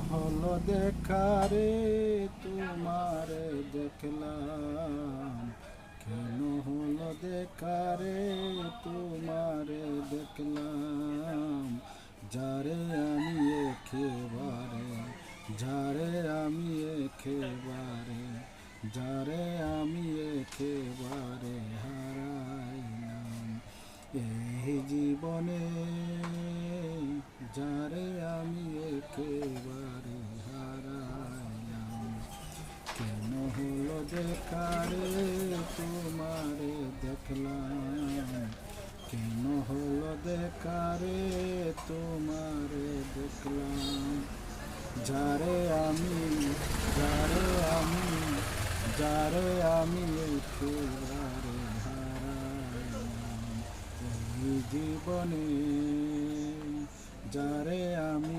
হলো দেখা রে তোমারে দেখলাম, কেন হলো দেখা রে তোমারে দেখলাম, যারে আমি একেবারে, যারে আমি একেবারে, যারে আমি একেবারে হারাইলাম এই জীবনে, যারে আমি একেবারে হারাইলাম। কেন হলো দেখা রে তোমারে দেখলাম, কেন হলো দেখা রে তোমারে দেখলাম, যারে আমি, যারে আমি, যারে আমি একেবারে হারাইলাম এই জীবনে, যারে আমি